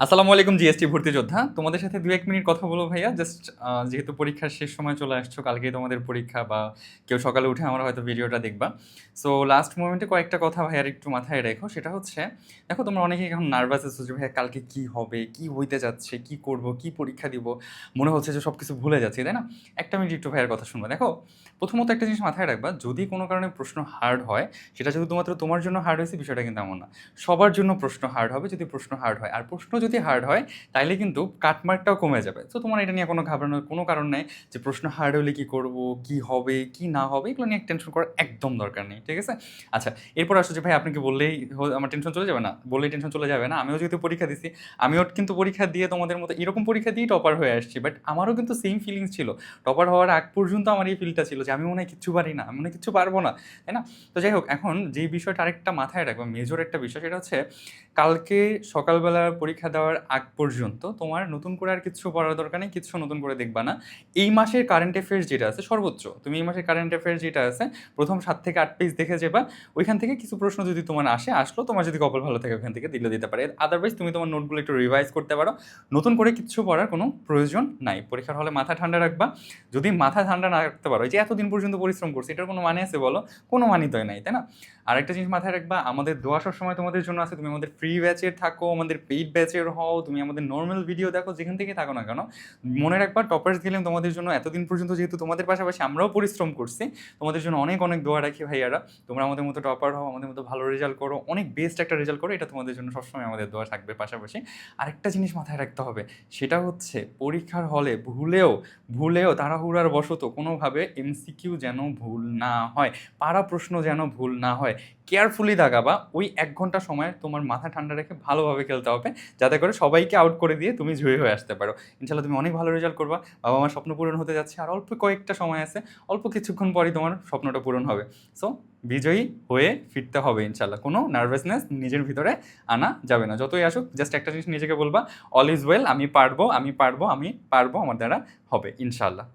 আসসালামু আলাইকুম জিএসটি ভর্তি যোদ্ধা। তোমাদের সাথে ২-১ মিনিট কথা বলবো ভাইয়া। জাস্ট যেহেতু পরীক্ষার শেষ সময় চলে আসছো, কালকেই তোমাদের পরীক্ষা বা কেউ সকালে উঠে আমার হয়তো ভিডিওটা দেখবা। সো লাস্ট মোমেন্টে কয়েকটা কথা ভাইয়ার একটু মাথায় রেখো। সেটা হচ্ছে, দেখো তোমরা অনেকেই এখন নার্ভাস আছো যে ভাইয়া কালকে কি হবে, কি হইতে যাচ্ছে, কি করব, কি পরীক্ষা দিব। মনে হচ্ছে যে সবকিছু ভুলে যাচ্ছি, তাই না? একটা মিনিট একটু ভাইয়ার কথা শুনবা। দেখো, প্রথমত একটা জিনিস মাথায় রাখবা, যদি কোনো কারণে প্রশ্ন হার্ড হয়, সেটা শুধুমাত্র তোমার জন্য হার্ড হয়েছে বিষয়টা কিন্তু এমন না। সবার জন্য প্রশ্ন হার্ড হবে যদি প্রশ্ন হার্ড হয়। আর প্রশ্ন যদি হার্ড হয় তাইলে কিন্তু কাটমার্কটাও কমে যাবে। সো তোমার এটা নিয়ে কোনো ঘাবড়ানোর কোনো কারণ নেই যে প্রশ্ন হার্ড হলে কী করব, কী হবে, কী না হবে, এগুলো নিয়ে টেনশন করার একদম দরকার নেই। ঠিক আছে? আচ্ছা, এরপর আসো যে ভাই আপনি কি বললেই আমার টেনশন চলে যাবে? না, বললেই টেনশন চলে যাবে না। আমিও যেহেতু পরীক্ষা দিছি, আমিও কিন্তু পরীক্ষা দিয়ে তোমাদের মতো এরকম পরীক্ষা দিয়েই টপার হয়ে আসছি। বাট আমারও কিন্তু সেম ফিলিংস ছিল। টপার হওয়ার আগ পর্যন্ত আমার এই ফিলটা ছিল যে আমি মনে হয় কিচ্ছু পারি না, আমি মনে হয় কিচ্ছু পারবো না। তাই না? তো যাই হোক, এখন যেই বিষয়টা আরেকটা মাথায় রাখবা, মেজর একটা বিষয়, সেটা হচ্ছে কালকে সকালবেলা পরীক্ষা দেওয়ার আগ পর্যন্ত তোমার নতুন করে আর কিচ্ছু পড়ার দরকার নেই, কিচ্ছু নতুন করে দেখবা না। এই মাসের কারেন্ট অ্যাফেয়ার্স যেটা আছে সর্বোচ্চ, তুমি এই মাসের কারেন্ট অ্যাফেয়ার্স যেটা আছে প্রথম ৭ থেকে ৮ পেজ দেখে যাবা। ওইখান থেকে কিছু প্রশ্ন যদি তোমার আসলো, তোমার যদি কপাল ভালো থাকে ওখান থেকে দিতে পারে। আদারওয়াইজ তুমি তোমার নোটগুলো একটু রিভাইজ করতে পারো। নতুন করে কিচ্ছু পড়ার কোনো প্রয়োজন নাই। পরীক্ষার হলে মাথা ঠান্ডা রাখবা। যদি মাথা ঠান্ডা না রাখতে পারো, এই যে এতদিন পর্যন্ত পরিশ্রম করছি, এটার কোনো মানে আছে বলো? কোনো মানিতই নাই, তাই না? আরেকটা জিনিস মাথায় রাখবা, আমাদের দোয়া সবসময় তোমাদের জন্য আছে। তুমি আমাদের ফ্রি ব্যাচের থাকো, আমাদের পেইড ব্যাচের হও, তুমি আমাদের নর্মাল ভিডিও দেখো, যেখান থেকে থাকো না কেন, মনে রাখবা টপার্স গেলেন তোমাদের জন্য। এতদিন পর্যন্ত যেহেতু তোমাদের পাশাপাশি আমরাও পরিশ্রম করছি, তোমাদের জন্য অনেক অনেক দোয়া রাখি ভাইয়ারা। তোমরা আমাদের মতো টপার হও, আমাদের মতো ভালো রেজাল্ট করো, অনেক বেস্ট একটা রেজাল্ট করো, এটা তোমাদের জন্য সবসময় আমাদের দোয়া থাকবে পাশাপাশি। আরেকটা জিনিস মাথায় রাখতে হবে, সেটা হচ্ছে পরীক্ষার হলে ভুলেও তাড়াহুড়ার বশত কোনোভাবে এমসিকিউ যেন ভুল না হয়, পারা প্রশ্ন যেন ভুল না হয়। কেয়ারফুলি দাগাবা। ওই ১ ঘন্টা সময় তোমার মাথা ঠান্ডা রেখে ভালোভাবে খেলতে হবে, যাতে করে সবাইকে আউট করে দিয়ে তুমি জয়ী হয়ে আসতে পারো। ইনশাল্লাহ তুমি অনেক ভালো রেজাল্ট করবা। বাবা মার স্বপ্ন পূরণ হতে যাচ্ছে, আর অল্প কয়েকটা সময় আছে, অল্প কিছুক্ষণ পরই তোমার স্বপ্নটা পূরণ হবে। সো বিজয়ী হয়ে ফিরতে হবে ইনশাল্লাহ। কোনো নার্ভাসনেস নিজের ভিতরে আনা যাবে না। যতই আসুক, জাস্ট একটা জিনিস নিজেকে বলবা, অল ইজ ওয়েল, আমি পারবো, আমার দ্বারা হবে ইনশাল্লাহ।